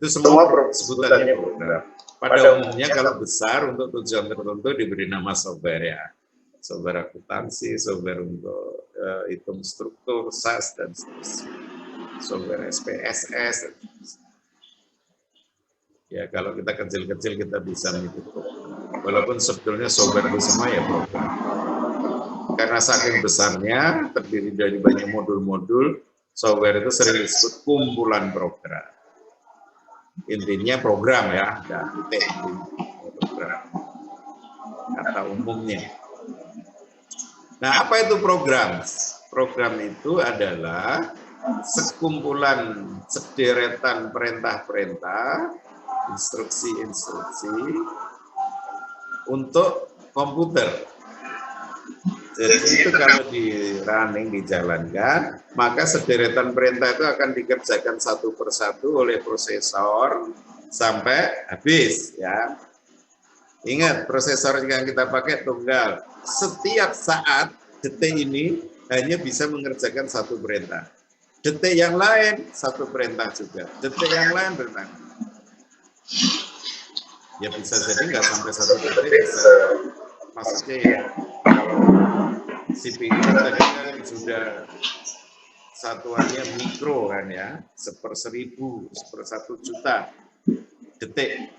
Itu semua sebutannya program. Pada umumnya kalau besar untuk tujuan tertentu diberi nama software ya. Software akuntansi, software untuk hitung struktur, SAS, dan seterusnya. Software SPSS. Ya kalau kita kecil-kecil kita bisa menyebut program. Walaupun sebetulnya software itu semua ya program. Karena saking besarnya, terdiri dari banyak modul-modul, software itu sering disebut kumpulan program. Intinya program ya, dan program. Kata umumnya. Nah, apa itu program? Program itu adalah sekumpulan sederetan perintah-perintah, instruksi-instruksi untuk komputer. Jadi itu kalau di running, dijalankan, maka sederetan perintah itu akan dikerjakan satu persatu oleh prosesor sampai habis ya. Ingat, prosesor yang kita pakai tunggal. Setiap saat detik ini hanya bisa mengerjakan satu perintah. Detik yang lain satu perintah juga. Detik yang lain perintah. Ya bisa jadi nggak sampai satu detik, bisa maksudnya ya. CPU tadi kan sudah satuannya mikro kan ya, 1/1000, 1/1.000.000 detik.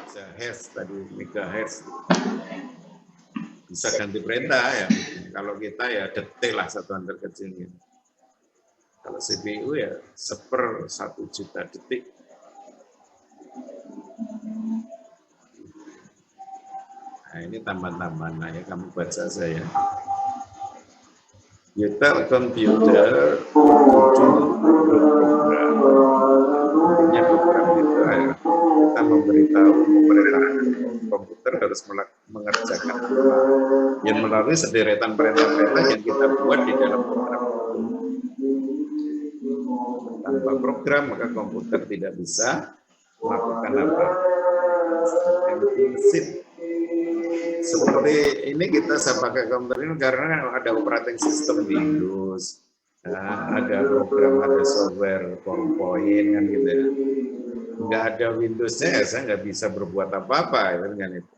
Bisa hertz tadi, megahertz. Bisa ganti perintah ya. Kalau kita ya detik lah satuan terkecilnya. Kalau CPU ya 1/1.000.000 detik. Nah ini tambahan-tambahan, nah ya kamu baca saya. You tell computer to do program. Intinya program itu ya, kita memberitahu komputer harus mengerjakan apa. Yang melalui sederetan perintah-perintah yang kita buat di dalam program itu. Tanpa program maka komputer tidak bisa melakukan apa. Mesin. Seperti ini saya pakai komputer ini karena ada operating system Windows, ada program, ada software PowerPoint kan gitu ya. Nggak ada Windows-nya ya saya nggak bisa berbuat apa-apa kan itu.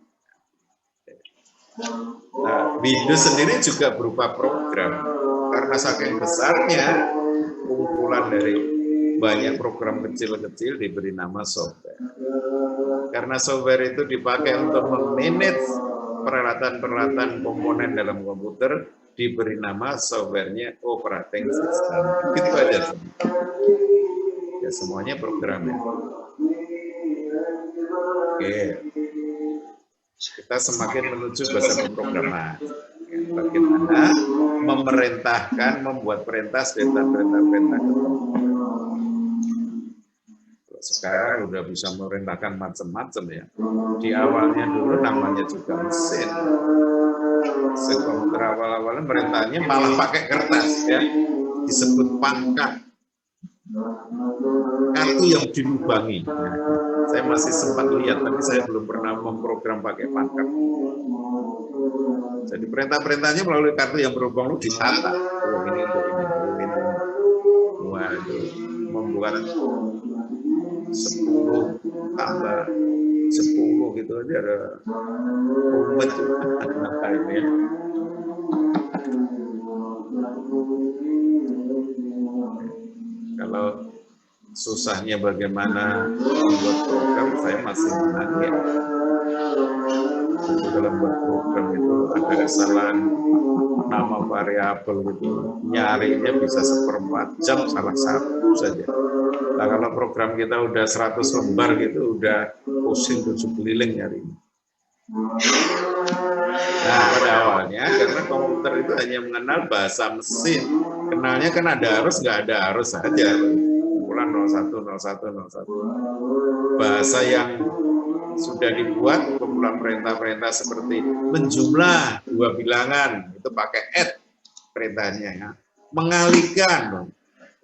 Nah, Windows sendiri juga berupa program karena saking besarnya kumpulan dari banyak program kecil-kecil diberi nama software. Karena software itu dipakai untuk memanage peralatan-peralatan komponen dalam komputer, diberi nama softwarenya operating system. Itu aja. Ya semuanya programnya. Oke. Kita semakin menuju bahasa pemrograman. Bagaimana memerintahkan, membuat perintah, perintah-perintah tertentu. Sekarang udah bisa memerintahkan macam-macam ya. Di awalnya dulu namanya juga mesin. Mesin komputer awal-awalnya perintahnya malah pakai kertas ya. Disebut pangkat. Kartu yang dilubangi. Nah, saya masih sempat lihat, tapi saya belum pernah memprogram pakai pangkat. Jadi perintah-perintahnya melalui kartu yang berlubang itu ditata. Oh, ini untuk ini. Waduh, membuat 10 tambah 10 gitu aja ada rumet ini ya. Kalau susahnya bagaimana membuat program, saya masih menanti. Itu dalam buat program itu ada kesalahan nama variabel gitu, nyarinya bisa 1/4 jam salah satu saja. Nah kalau program kita udah 100 lembar gitu, udah pusing 7 keliling nyarinya. Nah pada awalnya karena komputer itu hanya mengenal bahasa mesin, kenalnya kan ada arus nggak ada arus saja, kumpulan 01, 01, 01. Bahasa yang sudah dibuat kumpulan perintah-perintah seperti menjumlah 2 bilangan itu pakai add perintahnya ya. Mengalihkan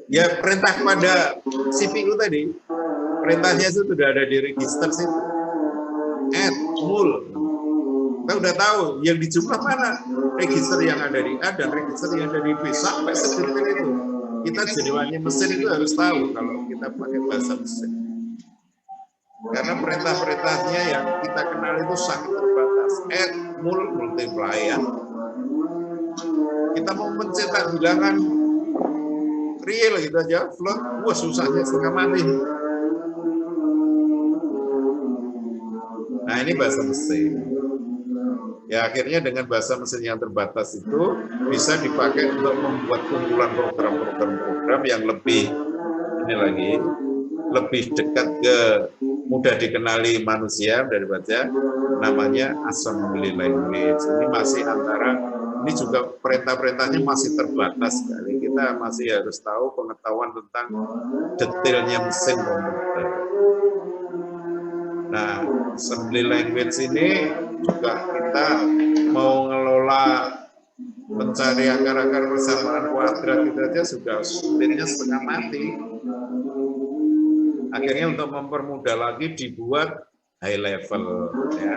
ya perintah kepada CPU tadi, perintahnya itu sudah ada di register situ. Add, mul. Kita udah tahu yang dijumlah mana, register yang ada di A dan register yang ada di B, sampai sedetail itu. Kita jadinya mesin itu harus tahu kalau kita pakai bahasa mesin. Karena perintah-perintahnya yang kita kenal itu sangat terbatas. Add, multiply ya. Kita mau mencetak bilangan real gitu aja, float, wah susahnya setengah mati. Nah ini bahasa mesin. Ya akhirnya dengan bahasa mesin yang terbatas itu bisa dipakai untuk membuat kumpulan program-program yang lebih ini lagi lebih dekat ke mudah dikenali manusia daripada namanya assembly language. Ini masih antara ini juga perintah-perintahnya masih terbatas sekali. Kita masih harus tahu pengetahuan tentang detailnya mesin komputer. Nah, assembly language ini juga kita mau ngelola mencari akar-akar persamaan kuadrat itu aja sudah sulitnya setengah mati. Akhirnya untuk mempermudah lagi dibuat high level ya.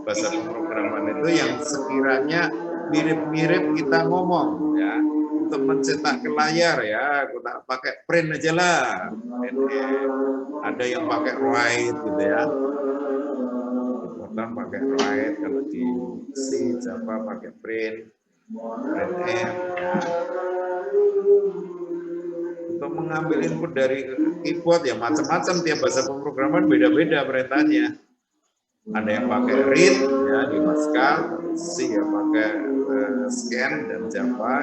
Bahasa pemrograman itu yang sekiranya mirip-mirip kita ngomong ya. Untuk mencetak ke layar ya, kita pakai print aja lah. Ada yang pakai write gitu ya. Orang pakai write, kalau di C Java pakai print N ya. Untuk mengambil input dari keyboard ya macam-macam, tiap bahasa pemrograman beda-beda perintahnya. Ada yang pakai read ya di Pascal, C ya pakai scan dan Java.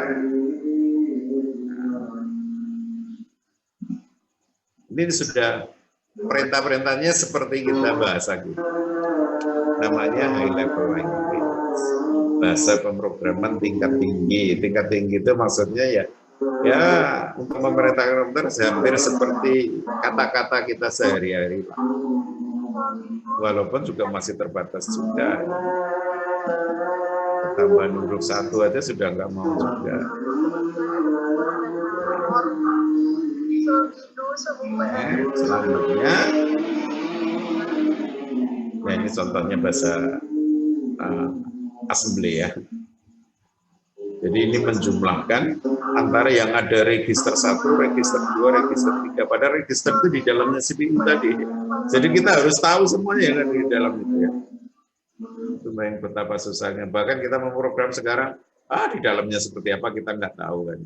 Ini sudah perintah-perintahnya seperti kita bahasa gitu. Namanya high level language. Bahasa pemrograman tingkat tinggi. Tingkat tinggi itu maksudnya ya untuk memerintahkan komputer hampir seperti kata-kata kita sehari-hari. Walaupun juga masih terbatas juga. Tambahan huruf 1 aja sudah nggak mau juga. Selanjutnya, nah ini contohnya bahasa assembly ya. Jadi ini menjumlahkan antara yang ada register 1, register 2, register 3. Pada register itu di dalamnya CPU tadi. Jadi kita harus tahu semuanya yang ada di dalam itu ya. Itu main betapa susahnya. Bahkan kita memprogram sekarang, di dalamnya seperti apa kita nggak tahu kan.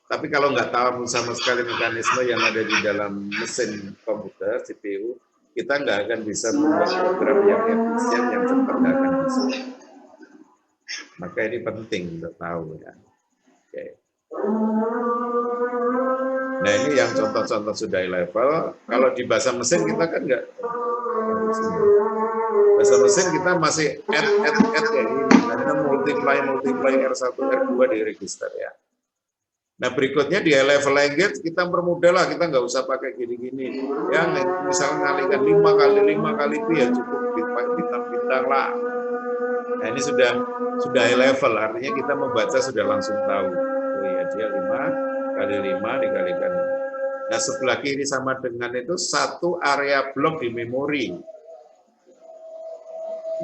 Tapi kalau nggak tahu sama sekali mekanisme yang ada di dalam mesin komputer, CPU, kita nggak akan bisa membuat program yang efisien, yang cepat, nggak akan bisa. Maka ini penting untuk tahu ya. Oke. Nah ini yang contoh-contoh sudah high level. Kalau di bahasa mesin kita kan nggak. Bahasa mesin kita masih add kayak gini. Karena multiply R1, R2 di register ya. Nah berikutnya di high level language kita permudah lah, kita nggak usah pakai gini-gini. Ya misalnya ngalikan 5 kali 5 kali itu ya cukup bintang-bintang lah. Nah ini sudah high level, artinya kita membaca sudah langsung tahu. Oh iya dia 5 kali 5 dikalikan. Nah sebelah kiri sama dengan itu satu area blok di memori.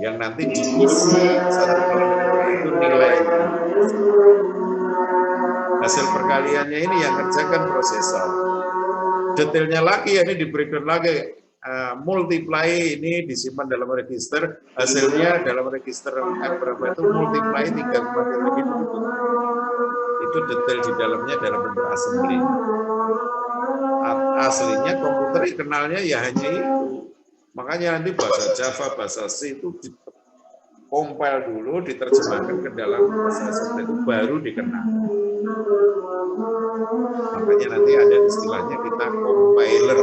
Yang nanti diisi satu blok memori itu nilai. Hasil perkaliannya ini yang kerjakan prosesor. Detailnya lagi ya ini di breakdown lagi. Multiply ini disimpan dalam register, hasilnya dalam register berapa itu multiply 3 kali lagi begitu. Itu detail di dalamnya dalam bentuk assembly. Aslinya komputer kenalnya ya hanya itu. Makanya nanti bahasa Java, bahasa C itu compile dulu, diterjemahkan ke dalam bahasa assembly itu baru dikenal. Makanya nanti ada istilahnya kita compiler.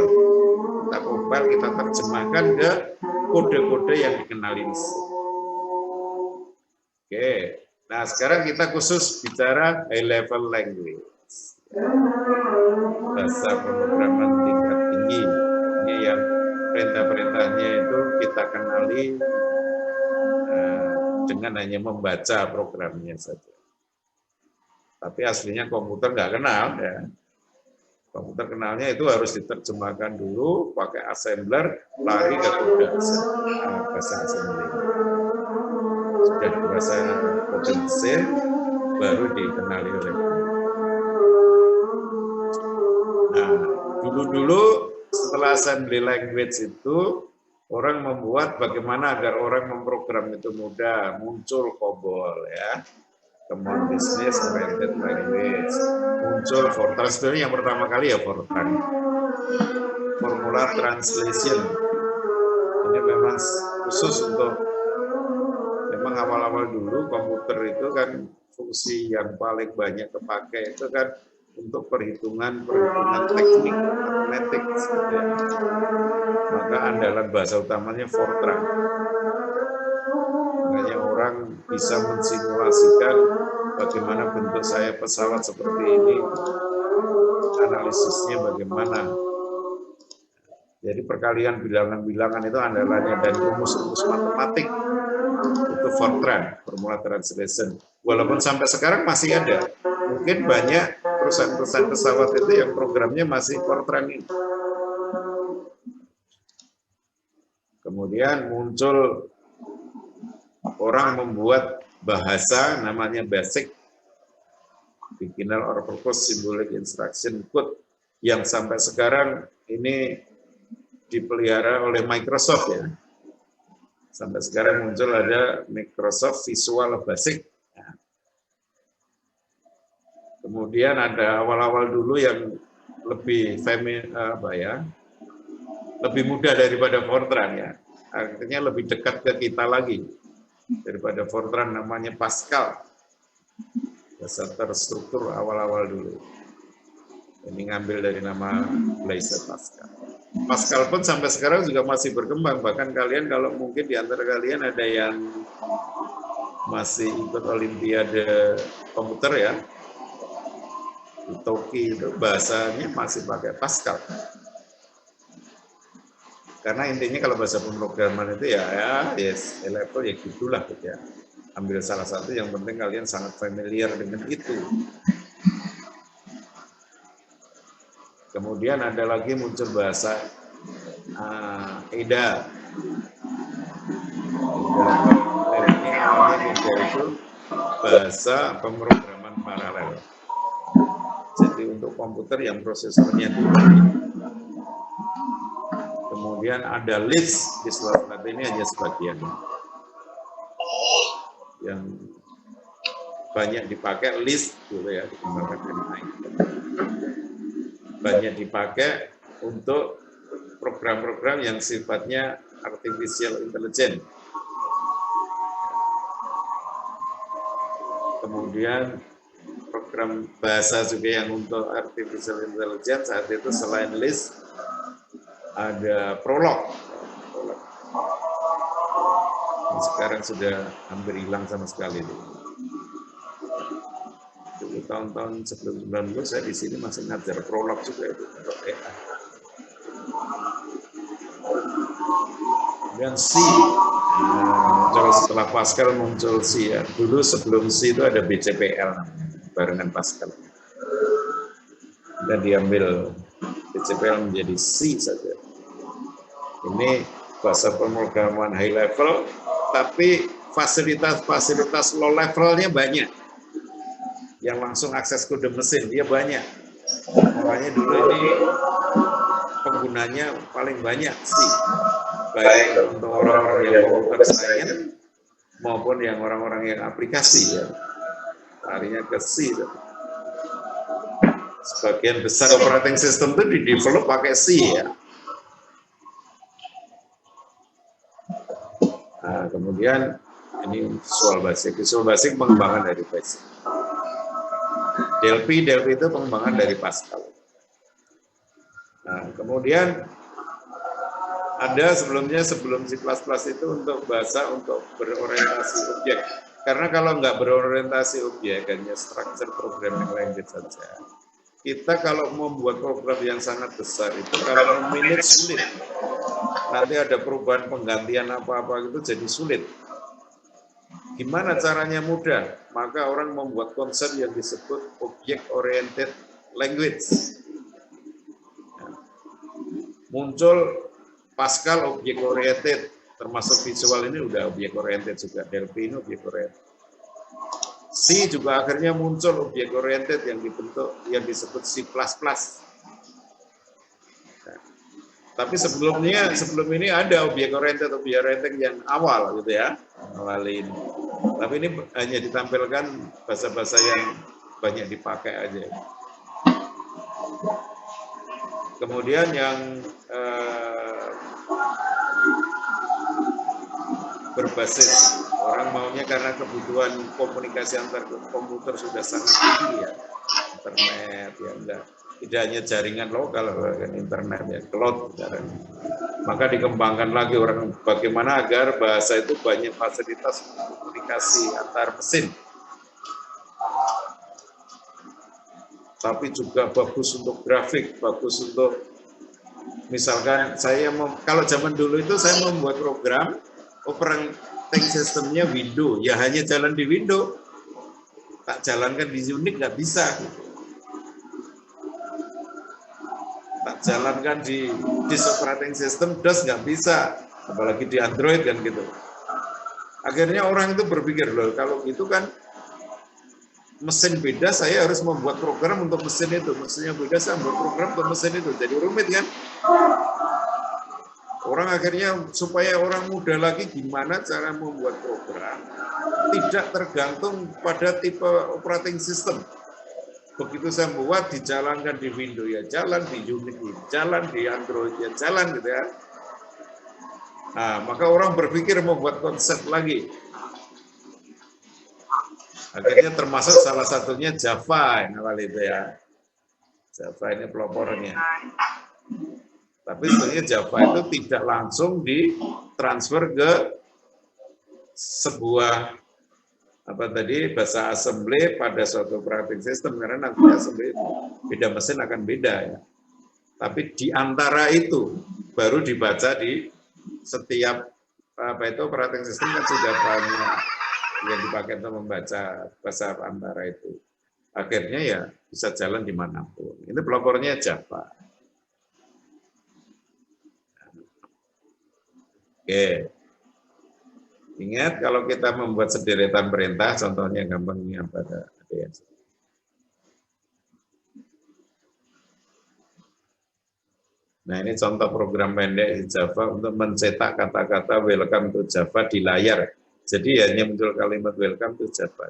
Kita compile, kita terjemahkan ke kode-kode yang dikenali mesin. Oke, nah sekarang kita khusus bicara high level language. Bahasa pemrograman tingkat tinggi. Ini yang perintah-perintahnya itu kita kenali dengan hanya membaca programnya saja. Tapi aslinya komputer nggak kenal ya. Komputer kenalnya itu harus diterjemahkan dulu pakai assembler, lari ke kode bahasa assembly. Sudah bahasa kode mesin baru dikenali oleh komputer. Nah, dulu-dulu Setelah assembly language itu, orang membuat bagaimana agar orang memprogram itu mudah, muncul COBOL ya. Common Business Oriented Language, muncul Fortran, sebenarnya yang pertama kali ya Fortran. Formula Translation, ini memang khusus untuk, memang awal-awal dulu komputer itu kan fungsi yang paling banyak kepakai itu kan untuk perhitungan teknik matematik gitu ya. Maka andalan bahasa utamanya Fortran. Makanya orang bisa mensimulasikan bagaimana bentuk sayap pesawat seperti ini, analisisnya bagaimana. Jadi perkalian bilangan-bilangan itu andalannya, dan rumus-rumus matematik itu Fortran, formula translation. Walaupun sampai sekarang masih ada, mungkin banyak perusahaan-perusahaan pesawat itu yang programnya masih Fortran ini. Kemudian muncul orang membuat bahasa namanya BASIC, Beginner or Purpose Symbolic Instruction Code, yang sampai sekarang ini dipelihara oleh Microsoft ya. Sampai sekarang muncul ada Microsoft Visual Basic. Kemudian ada awal-awal dulu yang lebih lebih mudah daripada Fortran ya. Artinya lebih dekat ke kita lagi daripada Fortran, namanya Pascal. Bahasa terstruktur awal-awal dulu. Ini ngambil dari nama Blaise Pascal. Pascal pun sampai sekarang juga masih berkembang. Bahkan kalian kalau mungkin di antara kalian ada yang masih ikut Olimpiade komputer ya, di Tokyo itu bahasanya masih pakai Pascal. Karena intinya kalau bahasa pemrograman itu yes, level ya gitulah gitu ya. Ambil salah satu, yang penting kalian sangat familiar dengan itu. Kemudian ada lagi muncul bahasa EDA. Ini awalnya EDA itu bahasa pemrograman paralel. Jadi untuk komputer yang prosesornya tinggi. Kemudian ada Lisp, ini hanya sebagian yang banyak dipakai. Lisp gitu ya, banyak dipakai untuk program-program yang sifatnya artificial intelligence. Kemudian program bahasa juga yang untuk artificial intelligence saat itu selain Lisp ada Prolog. Sekarang sudah hampir hilang sama sekali. Dulu tahun-tahun sebelum 90 saya di sini masih ngajar Prolog juga itu untuk AI. Dan C, setelah Pascal muncul C ya. Dulu sebelum C itu ada BCPL barengan Pascal. Dan diambil BCPL menjadi C saja. Ini bahasa pemrograman high level, tapi fasilitas low levelnya banyak. Yang langsung akses kode mesin dia banyak. Makanya dulu ini penggunanya paling banyak sih, baik untuk orang-orang yang komputer science maupun yang orang-orang yang aplikasi ya, larinya ke C. Sebagian besar operating system itu di-develop pakai C ya. Nah, kemudian ini Visual Basic pengembangan dari Basic. Delphi itu pengembangan dari Pascal. Nah, kemudian ada sebelum C++ itu untuk bahasa untuk berorientasi objek. Karena kalau nggak berorientasi objek, hanya structure programming language saja. Kita kalau membuat program yang sangat besar itu kalau memanage sulit. Nanti ada perubahan penggantian apa-apa itu jadi sulit. Gimana caranya mudah? Maka orang membuat konsep yang disebut object oriented language. Muncul Pascal object oriented, termasuk visual ini udah object oriented juga. Delphi ini object oriented. C juga akhirnya muncul object oriented yang dibentuk yang disebut C++. Tapi sebelum ini ada objek oriented yang awal gitu ya, awal ini. Tapi ini hanya ditampilkan bahasa-bahasa yang banyak dipakai aja. Kemudian yang berbasis orang maunya karena kebutuhan komunikasi antar komputer sudah sangat tinggi ya, internet ya enggak. Tidak hanya jaringan lokal, kan internet ya, cloud caranya. Maka dikembangkan lagi orang bagaimana agar bahasa itu banyak fasilitas komunikasi antar mesin. Tapi juga bagus untuk grafik, bagus untuk misalkan kalau zaman dulu itu saya membuat program operating sistemnya Windows, ya hanya jalan di Windows, tak jalankan di Unix nggak bisa. Tak jalankan di disk operating system DOS nggak bisa, apalagi di Android kan gitu. Akhirnya orang itu berpikir loh, kalau gitu kan mesin beda, saya harus membuat program untuk mesin itu, mesinnya beda, saya membuat program untuk mesin itu, jadi rumit kan. Orang akhirnya supaya orang muda lagi gimana cara membuat program tidak tergantung pada tipe operating system. Begitu saya buat, dijalankan di Windows ya jalan, di Unix ya jalan, di Android ya jalan gitu ya. Nah, maka orang berpikir membuat konsep lagi. Akhirnya termasuk salah satunya Java yang awal itu ya. Java ini pelopornya. Tapi sebenarnya Java itu tidak langsung ditransfer ke sebuah bahasa assembly pada suatu operating system, karena nanti assembly beda mesin akan beda ya. Tapi di antara itu baru dibaca di setiap operating system kan sudah banyak yang dipakai untuk membaca bahasa antara itu. Akhirnya ya bisa jalan dimanapun. Ini pelopornya Java. Oke. Ingat kalau kita membuat sederetan perintah, contohnya gampangnya pada ADS. Nah ini contoh program pendek di Java untuk mencetak kata-kata welcome to Java di layar. Jadi hanya muncul kalimat welcome to Java.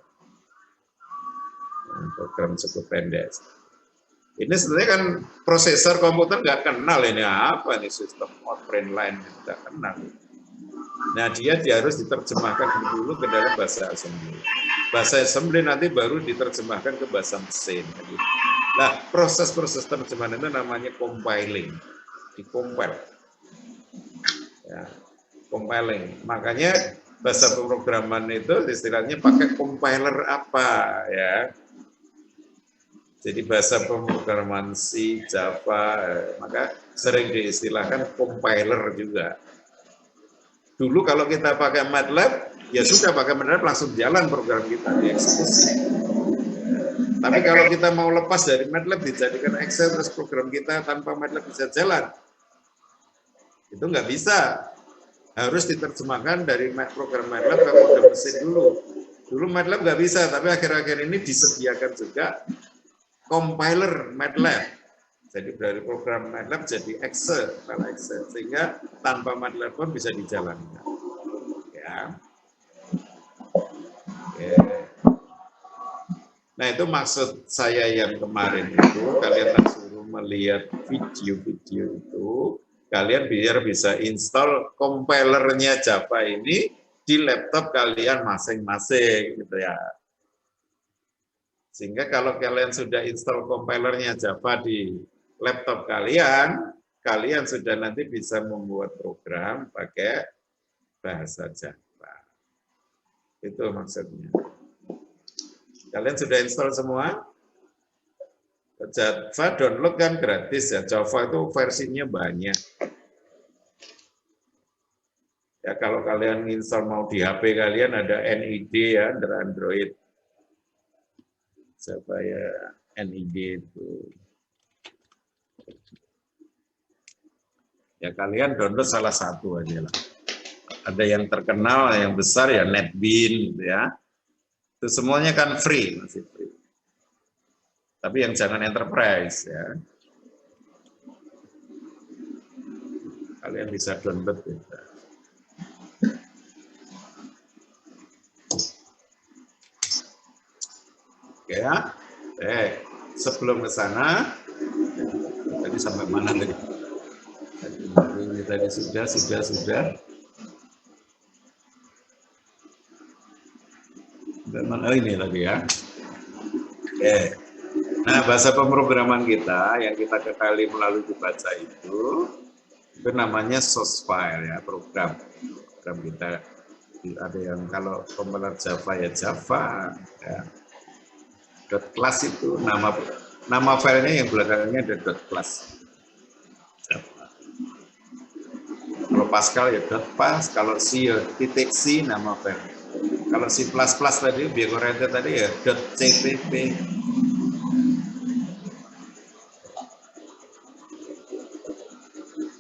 Nah, program cukup pendek. Ini sebenarnya kan prosesor komputer nggak kenal ini apa nih sistem outprint line, nggak kenal. Nah dia harus diterjemahkan dulu ke dalam bahasa assembly. Bahasa assembly nanti baru diterjemahkan ke bahasa mesin. Nah proses-proses terjemahan itu namanya compiling, dikompil. Ya, compiling. Makanya bahasa pemrograman itu istilahnya pakai compiler apa ya. Jadi bahasa pemrograman C, Java, maka sering diistilahkan compiler juga. Dulu kalau kita pakai MATLAB, ya sudah pakai MATLAB langsung jalan program kita dieksekusi. Tapi kalau kita mau lepas dari MATLAB dijadikan Excel terus program kita tanpa MATLAB bisa jalan, itu nggak bisa. Harus diterjemahkan dari program MATLAB ke kode mesin dulu. Dulu MATLAB nggak bisa, tapi akhir-akhir ini disediakan juga compiler MATLAB. Jadi dari program MATLAB jadi Excel, sehingga tanpa MATLAB pun bisa dijalankan. Ya. Oke. Nah itu maksud saya yang kemarin itu, kalian tak suruh melihat video-video itu, kalian biar bisa install compilernya Java ini di laptop kalian masing-masing, gitu ya. Sehingga kalau kalian sudah install compilernya Java di laptop kalian, kalian sudah nanti bisa membuat program pakai bahasa Java. Itu maksudnya. Kalian sudah install semua? Java download kan gratis ya, Java itu versinya banyak. Ya kalau kalian install mau di HP kalian ada NID ya, Android. Java ya, NID itu. Ya kalian download salah satu aja lah. Ada yang terkenal, yang besar ya NetBeans gitu ya. Itu semuanya kan free, masih free. Tapi yang jangan enterprise ya. Kalian bisa download ya. Oke ya. Sebelum ke sana, tadi sampai mana tadi? Ini tadi sudah. Oh ini lagi ya. Oke. Nah, bahasa pemrograman kita yang kita ketahui melalui dibaca itu namanya source file ya, program kita. Ada yang kalau kompiler Java ya Java ya. .class itu nama filenya yang belakangnya ada .class. Java. Kalau Pascal ya .pas, kalau C ya .c nama file. Kalau C++ tadi object oriented tadi ya .cpp.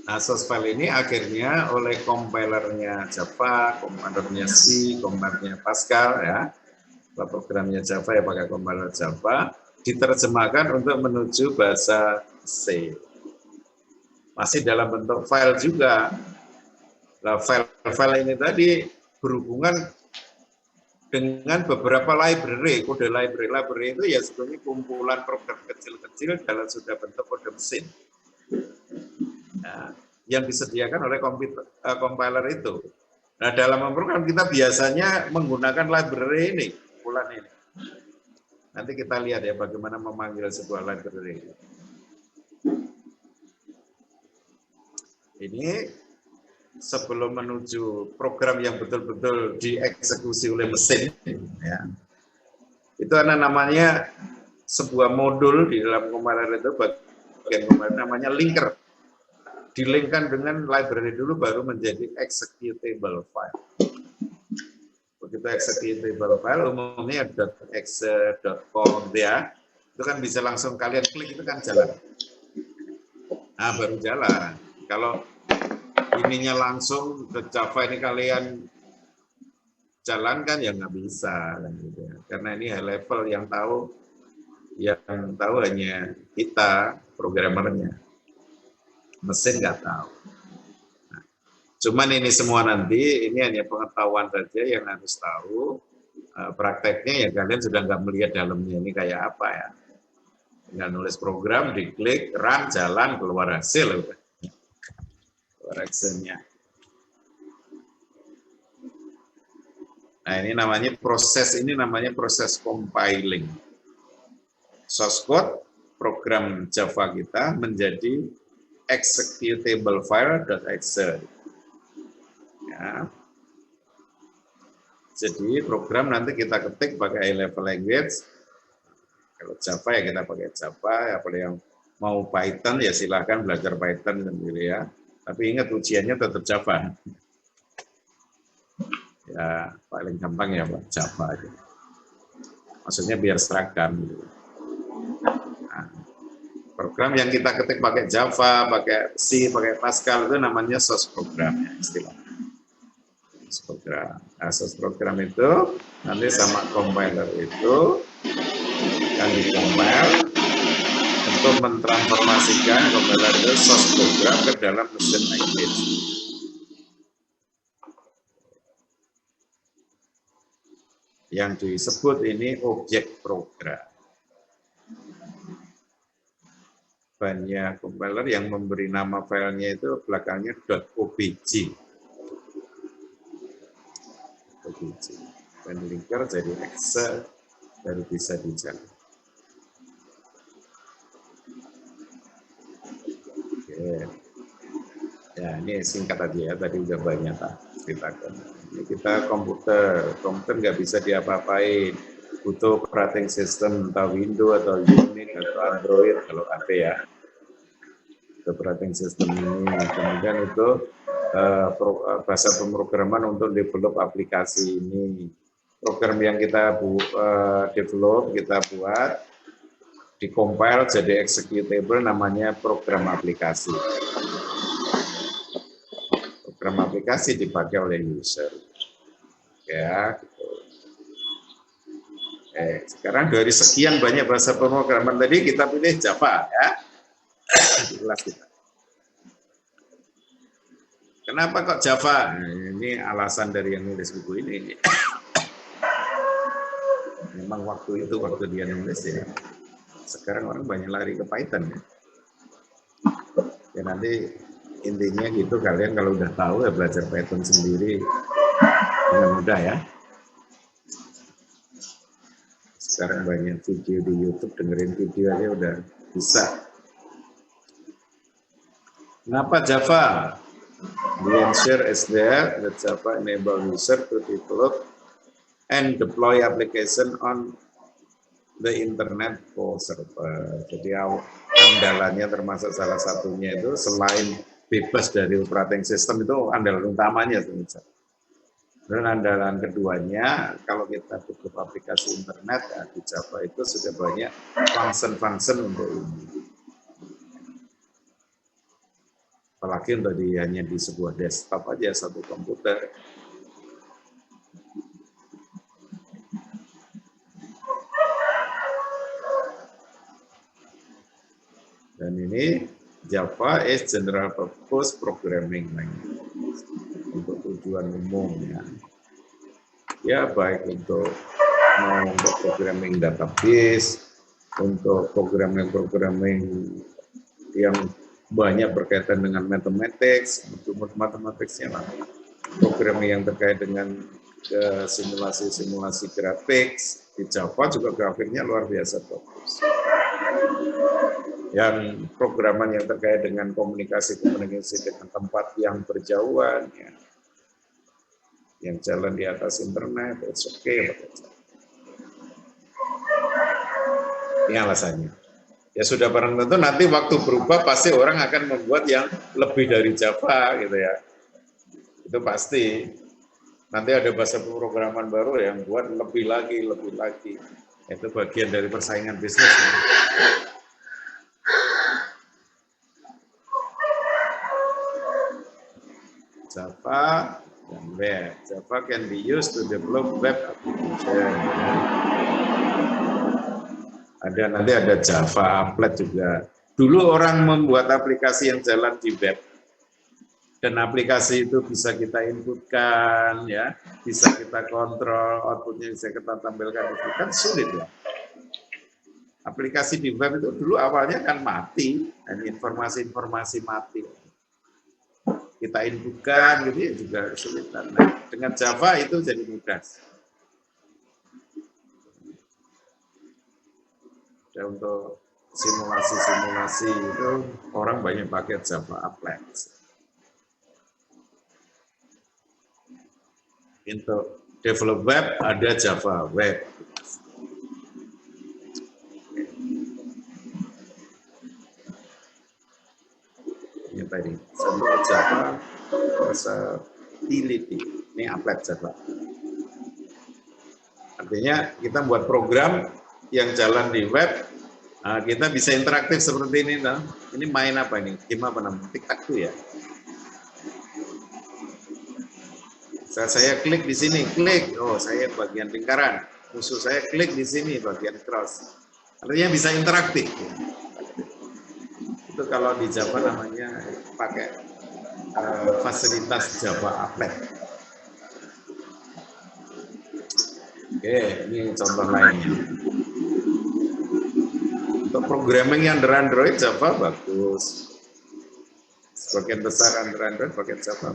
Nah, source file ini akhirnya oleh kompilernya Java, kompilernya C, kompilernya Pascal ya. Programnya Java ya pakai kompiler Java, diterjemahkan untuk menuju bahasa C. Masih dalam bentuk file juga. Nah, file ini tadi berhubungan dengan beberapa library. Kode library itu ya sebetulnya kumpulan program kecil-kecil dalam sudah bentuk kode mesin. Nah, yang disediakan oleh compiler itu. Nah, dalam memprogram kita biasanya menggunakan library ini, kumpulan ini. Nanti kita lihat ya bagaimana memanggil sebuah library. Ini sebelum menuju program yang betul-betul dieksekusi oleh mesin, ya. Itu ada namanya sebuah modul di dalam compiler itu, bagian compiler namanya linker. Dilinkkan dengan library dulu baru menjadi executable file. Begitu executable file umumnya .exe, .conf ya, itu kan bisa langsung kalian klik itu kan jalan. Nah baru jalan. Kalau ininya langsung ke Java ini kalian jalankan ya nggak bisa kan gitu ya. Karena ini high level yang tahu hanya kita programmernya, mesin nggak tahu. Nah, cuman ini semua nanti ini hanya pengetahuan saja yang harus tahu. Prakteknya ya kalian sudah nggak melihat dalamnya ini kayak apa ya. Tinggal nulis program, diklik, run, jalan, keluar hasil. Keluar hasilnya. Nah ini namanya proses compiling. Source code program Java kita menjadi executable file.exe. Ya. Jadi program nanti kita ketik pakai high level language. Kalau Java ya kita pakai Java. Ya, kalau yang mau Python ya silahkan belajar Python sendiri ya. Tapi ingat ujiannya tetap Java. Ya paling gampang ya Pak Java aja. Maksudnya biar seragam. Gitu. Nah, program yang kita ketik pakai Java, pakai C, pakai Pascal itu namanya source program ya istilahnya. Source program. Nah, source program itu nanti sama compiler itu akan dikompil untuk mentransformasikan compiler itu source program ke dalam mesin language. Yang disebut ini objek program. Banyak compiler yang memberi nama filenya itu belakangnya .obj. .obj. Dan linker jadi exe baru bisa dijalankan. Ya ini singkat aja ya, tadi udah banyak ceritakan. Ini kita komputer nggak bisa diapa-apain, butuh operating system entah Windows atau Unix atau Android kalau HP ya. Operating system ini, kemudian itu bahasa pemrograman untuk develop aplikasi ini. Program yang kita develop, kita buat, dikompil jadi executable namanya program aplikasi. Program aplikasi dipakai oleh user. Ya, gitu. Sekarang dari sekian banyak bahasa pemrograman tadi kita pilih Java ya. Di kelas kita. Kenapa kok Java? Nah, ini alasan dari yang nulis buku ini. Memang waktu dia nulis ya. Sekarang orang banyak lari ke Python ya. Ya nanti intinya gitu, kalian kalau udah tahu ya belajar Python sendiri dengan mudah ya. Sekarang banyak video di YouTube, dengerin video aja udah bisa. Kenapa Java? The answer is there that Java enable user to develop and deploy application on the internet for server. Jadi andalannya termasuk salah satunya itu selain bebas dari operating system itu andalan utamanya. Dan andalan keduanya kalau kita butuh aplikasi internet ya, di Java itu sudah banyak function-function untuk ini. Apalagi untuk hanya di sebuah desktop aja, satu komputer. Dan ini Java is general purpose programming language untuk tujuan umum ya. Ya baik untuk programming database, untuk programming yang banyak berkaitan dengan mathematics, matematiknya lah. Programming yang terkait dengan simulasi grafik, di Java juga grafiknya luar biasa bagus. Yang programan yang terkait dengan komunikasi dengan tempat yang berjauhan, ya. Yang jalan di atas internet, it's okay. Ini alasannya. Ya sudah barang tentu nanti waktu berubah pasti orang akan membuat yang lebih dari Java gitu ya. Itu pasti. Nanti ada bahasa pemrograman baru yang buat lebih lagi. Itu bagian dari persaingan bisnis. Ya. Java dan web. Java can be used to develop web application. Nanti ada Java Applet juga. Dulu orang membuat aplikasi yang jalan di web. Dan aplikasi itu bisa kita inputkan, ya, bisa kita kontrol, outputnya bisa kita tampilkan. Itu kan sulit ya. Aplikasi di web itu dulu awalnya kan mati, dan informasi-informasi mati. Kita inputkan, gitu ya juga sulit. Nah, dengan Java itu jadi mudah. Dan untuk simulasi itu orang banyak pakai Java Applet. Untuk develop web ada Java Web. Ini tadi contoh Java versatility. Ini Applet Java. Artinya kita buat program yang jalan di web, kita bisa interaktif seperti ini. Nah. Ini main apa ini? Game apa namanya? TikTok ya. Saya klik di sini, klik. Oh, saya bagian lingkaran. Musuh saya klik di sini, bagian cross. Artinya bisa interaktif. Itu kalau di Java namanya pakai fasilitas Java Applet. Oke, ini contoh lainnya. Untuk programming yang under Android, Java bagus. Sebagian besar under Android pakai Java.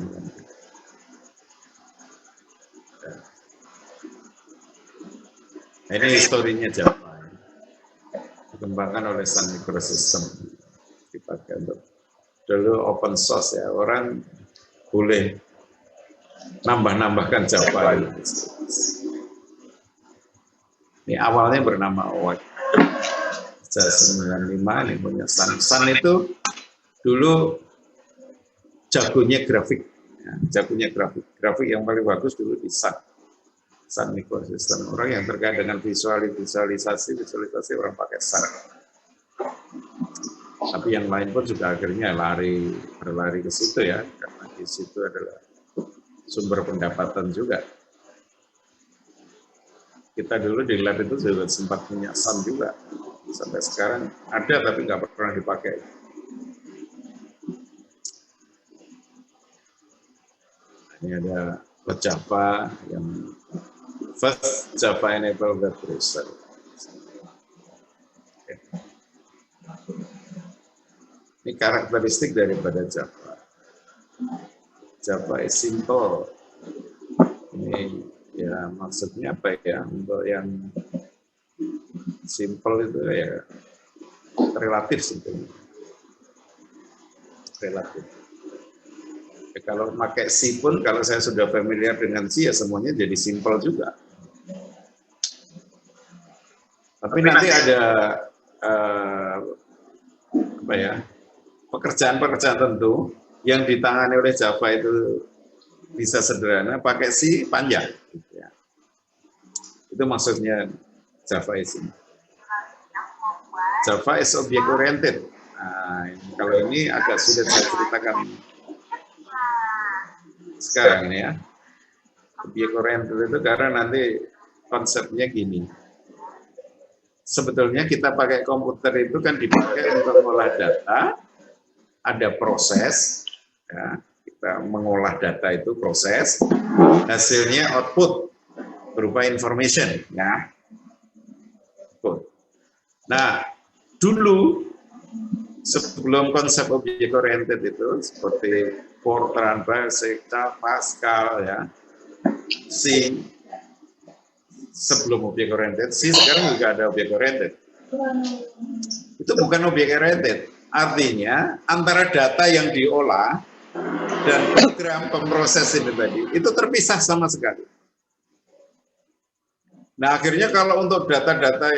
Ini historinya Java. Dikembangkan oleh Sun Microsystem. Dipakai untuk dulu open source ya. Orang boleh nambah-nambahkan Java. Ini awalnya bernama OWAC. 95 ini punya Sun. Sun itu dulu jagonya grafik. Ya, jagonya grafik yang paling bagus dulu di Sun Microsystem. Orang yang terkait dengan visualisasi orang pakai Sun. Tapi yang lain pun juga akhirnya berlari ke situ ya, karena di situ adalah sumber pendapatan juga. Kita dulu di lab itu juga sempat punya Sun juga. Sampai sekarang ada tapi nggak pernah dipakai. Ini ada Java yang first Java enable web browser. Ini karakteristik daripada Java. Java is simple. Ini ya maksudnya apa ya? Untuk yang simple itu ya relatif sebetulnya. Relatif. Ya, kalau pakai C pun, kalau saya sudah familiar dengan C, ya semuanya jadi simple juga. Tapi nanti ada apa ya, pekerjaan-pekerjaan tentu yang ditangani oleh Java itu bisa sederhana, pakai C panjang. Gitu ya. Itu maksudnya Java is simple. Java is object oriented. Nah, kalau ini agak sulit saya ceritakan sekarang ini ya. Object oriented itu karena nanti konsepnya gini. Sebetulnya kita pakai komputer itu kan dipakai untuk mengolah data, ada proses, ya, kita mengolah data itu proses, hasilnya output berupa information, ya. Nah, dulu sebelum konsep object oriented itu seperti Fortran, Basic, Pascal, ya, C. Sebelum objek oriented, C sekarang juga ada objek oriented. Itu bukan objek oriented. Artinya antara data yang diolah dan program pemproses ini tadi itu terpisah sama sekali. Nah akhirnya kalau untuk data-data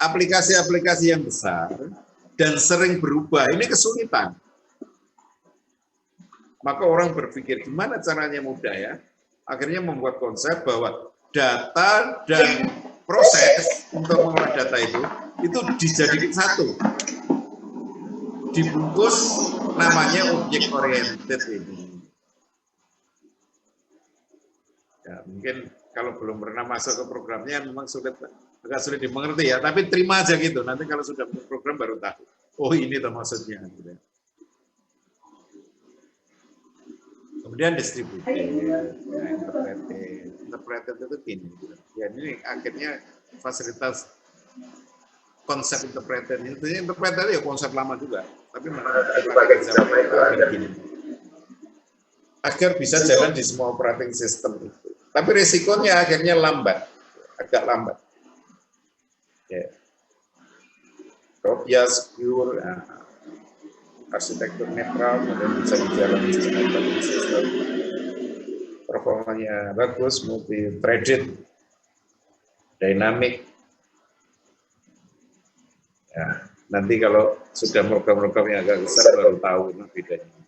aplikasi-aplikasi yang besar dan sering berubah ini kesulitan. Maka orang berpikir gimana caranya mudah ya. Akhirnya membuat konsep bahwa data dan proses untuk mengolah data itu dijadikan satu. Dibungkus namanya object oriented ini. Ya, mungkin kalau belum pernah masuk ke programnya memang agak sulit dimengerti ya, tapi terima aja gitu. Nanti kalau sudah program baru tahu. Oh ini tuh maksudnya. Gitu. Kemudian distributed, ya, interpreted itu gini. Ya ini akhirnya fasilitas konsep interpreted itu ya konsep lama juga, tapi pakai Java itu gini. Agar bisa jalan di semua operating system itu. Tapi risikonya akhirnya lambat, agak lambat. Ya. Robia secure, arsitektur netral, kemudian bisa dijalani secara operating system. Performanya bagus, multi-threaded, dynamic. Ya, nanti kalau sudah program-program yang agak besar baru tahu bedanya.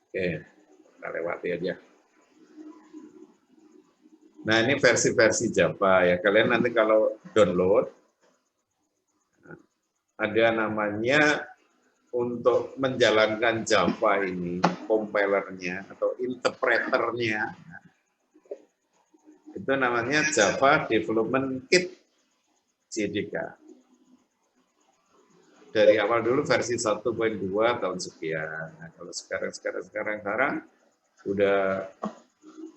Oke, kita lewati aja. Nah ini versi-versi Java ya. Kalian nanti kalau download, ada namanya untuk menjalankan Java ini, compilernya atau interpreternya, itu namanya Java Development Kit JDK. Dari awal dulu versi 1.2 tahun sekian. Nah, kalau sekarang udah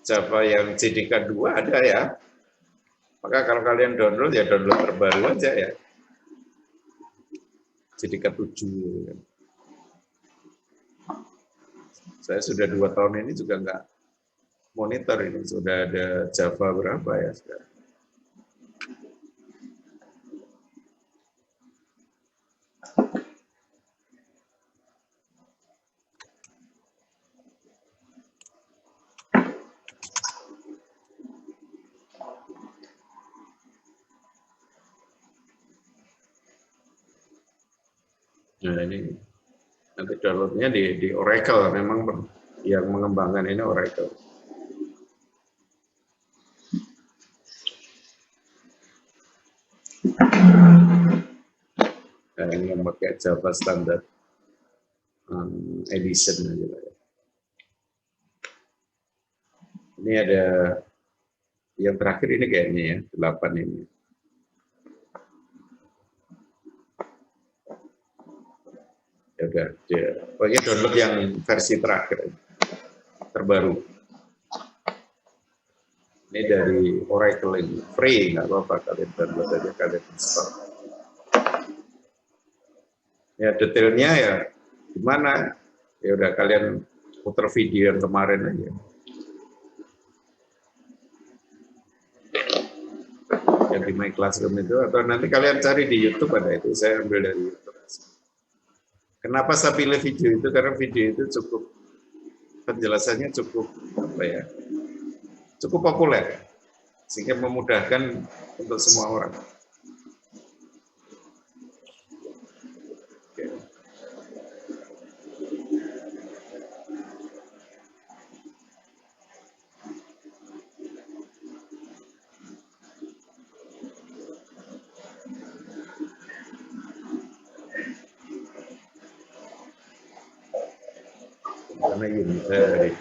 Java yang JDK 2 ada ya. Maka kalau kalian download ya download terbaru aja ya. JDK 7. Saya sudah 2 tahun ini juga nggak monitor ini. Sudah ada Java berapa ya sekarang. Nah ini nanti downloadnya di Oracle, memang yang mengembangkan ini Oracle. Nah, ini yang pakai Java Standard Edition aja lah ya. Ini ada yang terakhir ini kayaknya ya, 8 ini. Ya udah, pokoknya download yang versi terakhir, terbaru. Ini dari Oracle ini, free, nggak apa-apa, kalian download aja, kalian install. Ya detailnya ya gimana? Ya udah kalian putar video yang kemarin aja. Yang di My Classroom itu, atau nanti kalian cari di YouTube ada itu, saya ambil dari YouTube. Kenapa saya pilih video itu? Karena video itu cukup, penjelasannya cukup apa ya, cukup populer, sehingga memudahkan untuk semua orang. Oke. Karena gini, oke.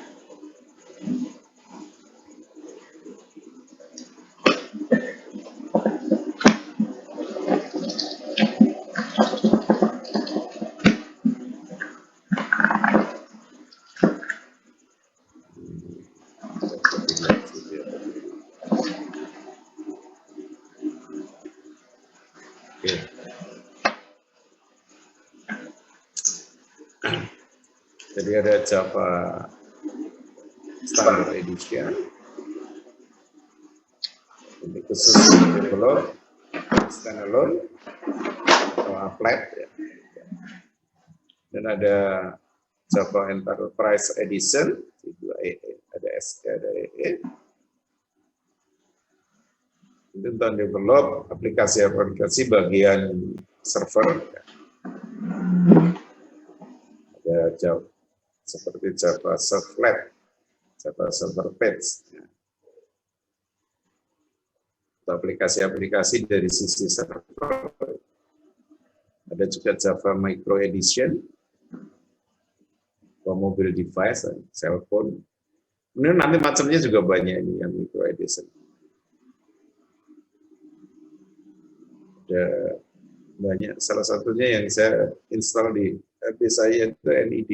Jadi ada Java Standard Edition, ini khusus develop, standalone atau applet ya. Dan ada Java Enterprise Edition, ada SK, ada EE. Itu tentang develop aplikasi-aplikasi bagian server. Ada Java seperti Java Servlet, Java Server Page. Aplikasi-aplikasi dari sisi server. Ada juga Java Micro Edition, mobile device, cellphone. Ini nanti macamnya juga banyak ini yang Micro Edition. Ada banyak, salah satunya yang saya install di HP saya itu NID.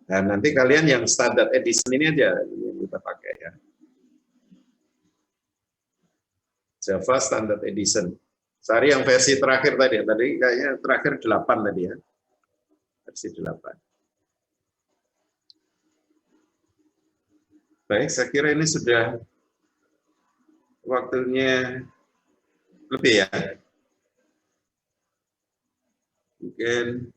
Nah, nanti kalian yang standar edition ini aja yang kita pakai ya. Java Standard Edition. Cari yang versi terakhir tadi kayaknya terakhir 8 tadi ya. Versi 8. Baik, saya kira ini sudah waktunya lebih ya. Mungkin